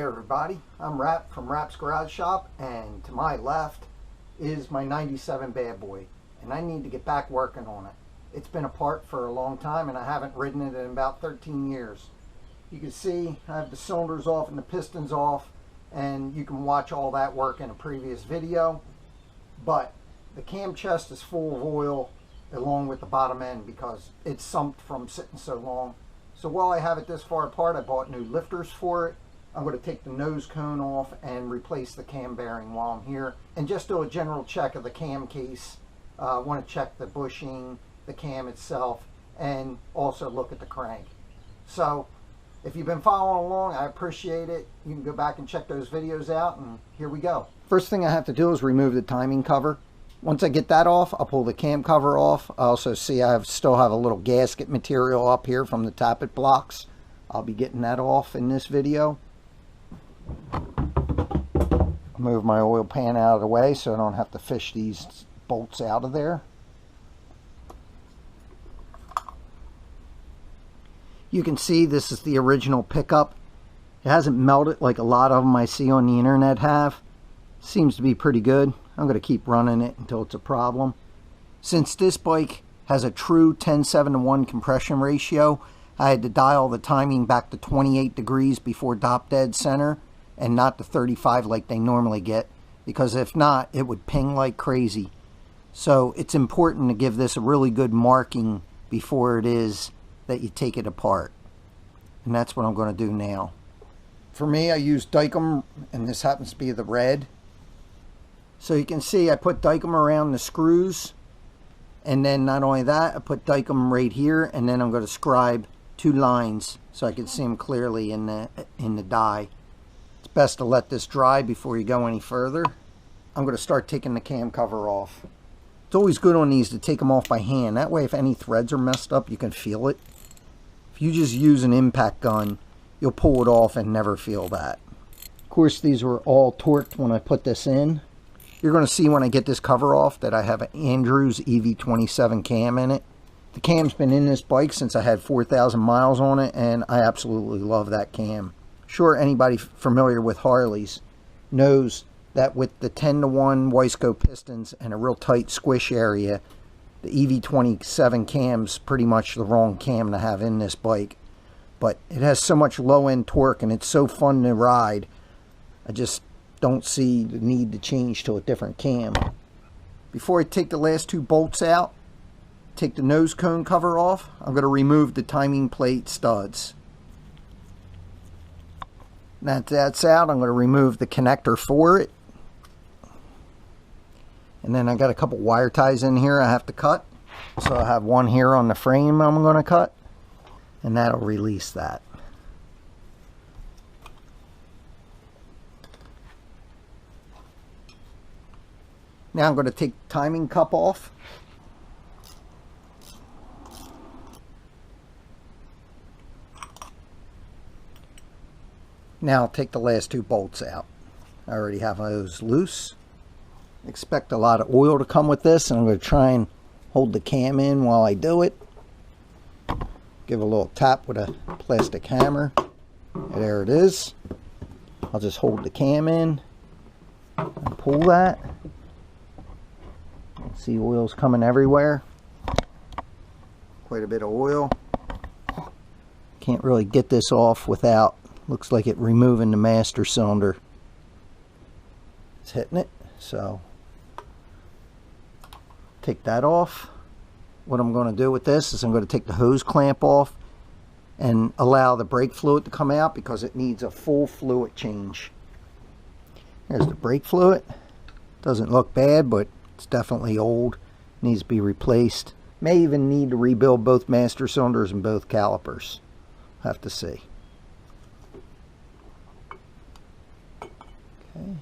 there everybody, I'm Rap from Rap's Garage Shop, and to my left is my 97 bad boy, and I need to get back working on it. It's been apart for a long time and I haven't ridden it in about 13 years. You can see I have the cylinders off and the pistons off, and you can watch all that work in a previous video, but the cam chest is full of oil along with the bottom end because it's sumped from sitting so long. So while I have it this far apart, I bought new lifters for it. I'm going to take the nose cone off and replace the cam bearing while I'm here, and just do a general check of the cam case. I want to check the bushing, the cam itself, and also look at the crank. So if you've been following along, I appreciate it. You can go back and check those videos out, and here we go. First thing I have to do is remove the timing cover. Once I get that off, I'll pull the cam cover off. I also see I still have a little gasket material up here from the tappet blocks. I'll be getting that off in this video. Move my oil pan out of the way so I don't have to fish these bolts out of there. You can see this is the original pickup. It hasn't melted like a lot of them I see on the internet have. Seems to be pretty good. I'm going to keep running it until it's a problem. Since this bike has a true 10:7:1 compression ratio, I had to dial the timing back to 28 degrees before top dead center and not to 35 like they normally get, because if not, it would ping like crazy. So it's important to give this a really good marking before it is that you take it apart. And that's what I'm going to do now. For me, I use Dykem, and this happens to be the red. So you can see I put Dykem around the screws, and then not only that, I put Dykem right here, and then I'm going to scribe 2 lines so I can see them clearly in the die. It's best to let this dry before you go any further. I'm going to start taking the cam cover off. It's always good on these to take them off by hand. That way if any threads are messed up, you can feel it. If you just use an impact gun, you'll pull it off and never feel that. Of course, these were all torqued when I put this in. You're going to see when I get this cover off that I have an Andrews EV27 cam in it. The cam's been in this bike since I had 4,000 miles on it, and I absolutely love that cam. Sure, anybody familiar with Harleys knows that with the 10:1 Wiseco pistons and a real tight squish area, the EV27 cam's pretty much the wrong cam to have in this bike. But it has so much low-end torque and it's so fun to ride, I just don't see the need to change to a different cam. Before I take the last 2 bolts out, take the nose cone cover off, I'm going to remove the timing plate studs. Now that that's out, I'm going to remove the connector for it. And then I got a couple wire ties in here I have to cut. So I have one here on the frame I'm going to cut, and that'll release that. Now I'm going to take the timing cup off. Now I'll take the last 2 bolts out. I already have those loose. Expect a lot of oil to come with this, and I'm going to try and hold the cam in while I do it. Give a little tap with a plastic hammer. There it is. I'll just hold the cam in and pull that. See, oil's coming everywhere. Quite a bit of oil. Can't really get this off without, looks like it removing the master cylinder. It's hitting it, so take that off. What I'm going to do with this is I'm going to take the hose clamp off and allow the brake fluid to come out because it needs a full fluid change. There's the brake fluid. Doesn't look bad, but it's definitely old. Needs to be replaced. May even need to rebuild both master cylinders and both calipers. Have to see. Okay.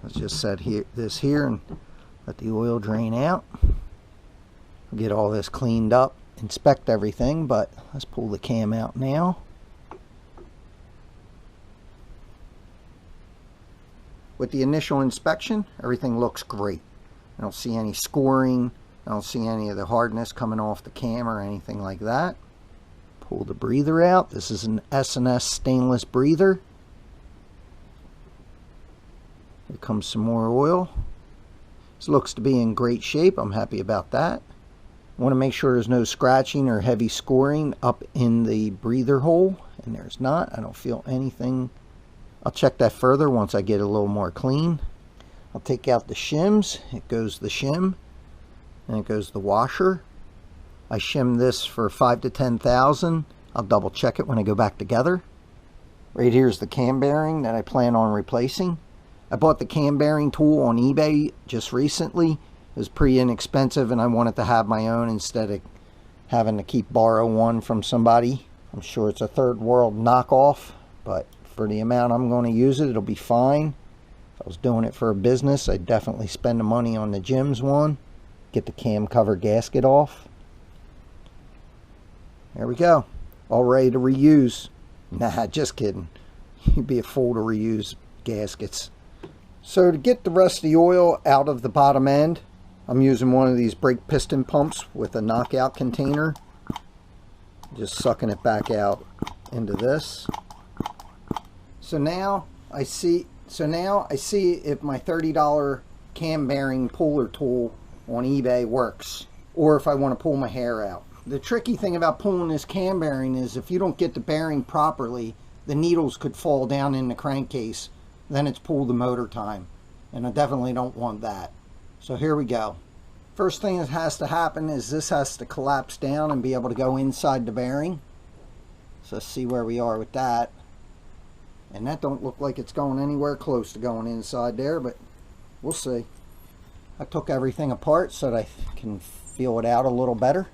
Let's just set this here and let the oil drain out. Get all this cleaned up, inspect everything, but let's pull the cam out now. With the initial inspection, everything looks great. I don't see any scoring. I don't see any of the hardness coming off the cam or anything like that. Pull the breather out. This is an S&S stainless breather. Here comes some more oil. This looks to be in great shape. I'm happy about that. I want to make sure there's no scratching or heavy scoring up in the breather hole, and there's not. I don't feel anything. I'll check that further once I get a little more clean. I'll take out the shims. It goes the shim, and it goes the washer. I shim this for 5 to 10,000. I'll double check it when I go back together. Right here's the cam bearing that I plan on replacing. I bought the cam bearing tool on eBay just recently. It was pretty inexpensive and I wanted to have my own instead of having to borrow one from somebody. I'm sure it's a third world knockoff, but for the amount I'm going to use it, it'll be fine. If I was doing it for a business, I'd definitely spend the money on the Jim's one. Get the cam cover gasket off. There we go. All ready to reuse. Nah, just kidding. You'd be a fool to reuse gaskets. So to get the rest of the oil out of the bottom end, I'm using one of these brake piston pumps with a knockout container. Just sucking it back out into this. So now I see if my $30 cam bearing puller tool on eBay works, or if I want to pull my hair out. The tricky thing about pulling this cam bearing is if you don't get the bearing properly, the needles could fall down in the crankcase. Then it's pull the motor time, and I definitely don't want that. So here we go. First thing that has to happen is this has to collapse down and be able to go inside the bearing. So let's see where we are with that. And that don't look like it's going anywhere close to going inside there, but we'll see. I took everything apart so that I can feel it out a little better.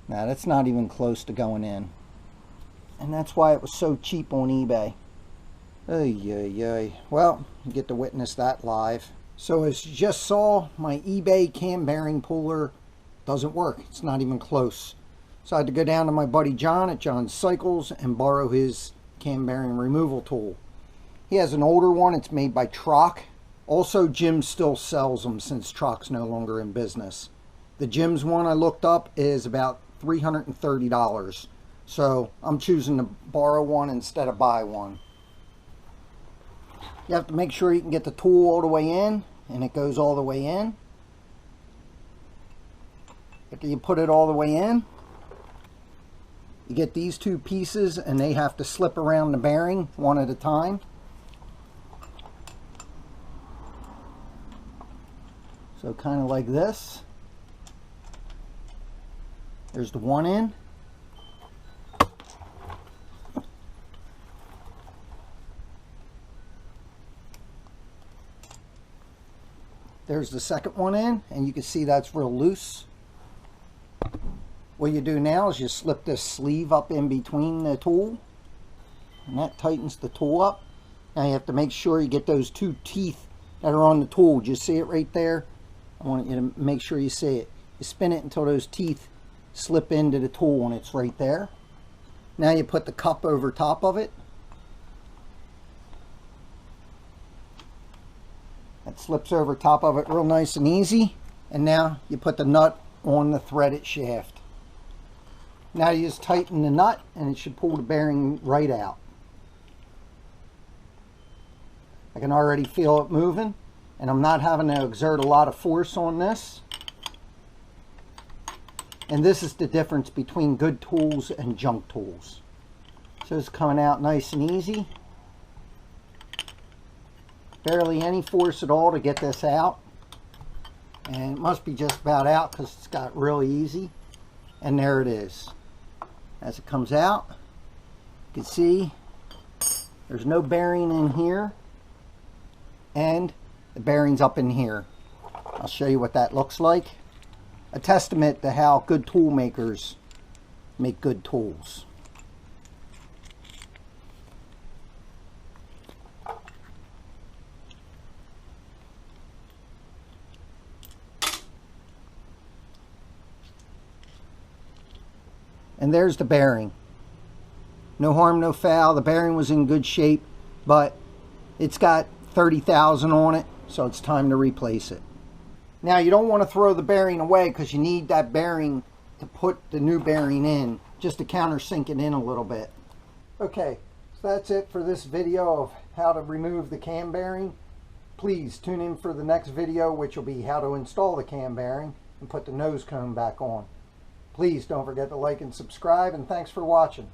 Now that's not even close to going in. And that's why it was so cheap on eBay. Well, you get to witness that live. So as you just saw, my eBay cam bearing puller doesn't work. It's not even close. So I had to go down to my buddy John at John's Cycles and borrow his cam bearing removal tool. He has an older one. It's made by Troc. Also, Jim still sells them since Troc's no longer in business. The Jim's one I looked up is about $330. So I'm choosing to borrow one instead of buy one. You have to make sure you can get the tool all the way in, and it goes all the way in. After you put it all the way in, you get these two pieces and they have to slip around the bearing one at a time. So kind of like this. There's the one end. There's the second one in, and you can see that's real loose. What you do now is you slip this sleeve up in between the tool, and that tightens the tool up. Now you have to make sure you get those two teeth that are on the tool. Do you see it right there? I want you to make sure you see it. You spin it until those teeth slip into the tool, and it's right there. Now you put the cup over top of it. That slips over top of it real nice and easy. And now you put the nut on the threaded shaft. Now you just tighten the nut and it should pull the bearing right out. I can already feel it moving, and I'm not having to exert a lot of force on this. And this is the difference between good tools and junk tools. So it's coming out nice and easy. Barely any force at all to get this out, and it must be just about out because it's got really easy. And there it is. As it comes out, you can see there's no bearing in here, and the bearing's up in here. I'll show you what that looks like. A testament to how good tool makers make good tools. And there's the bearing. No harm, no foul. The bearing was in good shape, but it's got 30,000 on it, so it's time to replace it. Now you don't want to throw the bearing away because you need that bearing to put the new bearing in just to countersink it in a little bit. Okay, so that's it for this video of how to remove the cam bearing. Please tune in for the next video, which will be how to install the cam bearing and put the nose cone back on. Please don't forget to like and subscribe, and thanks for watching.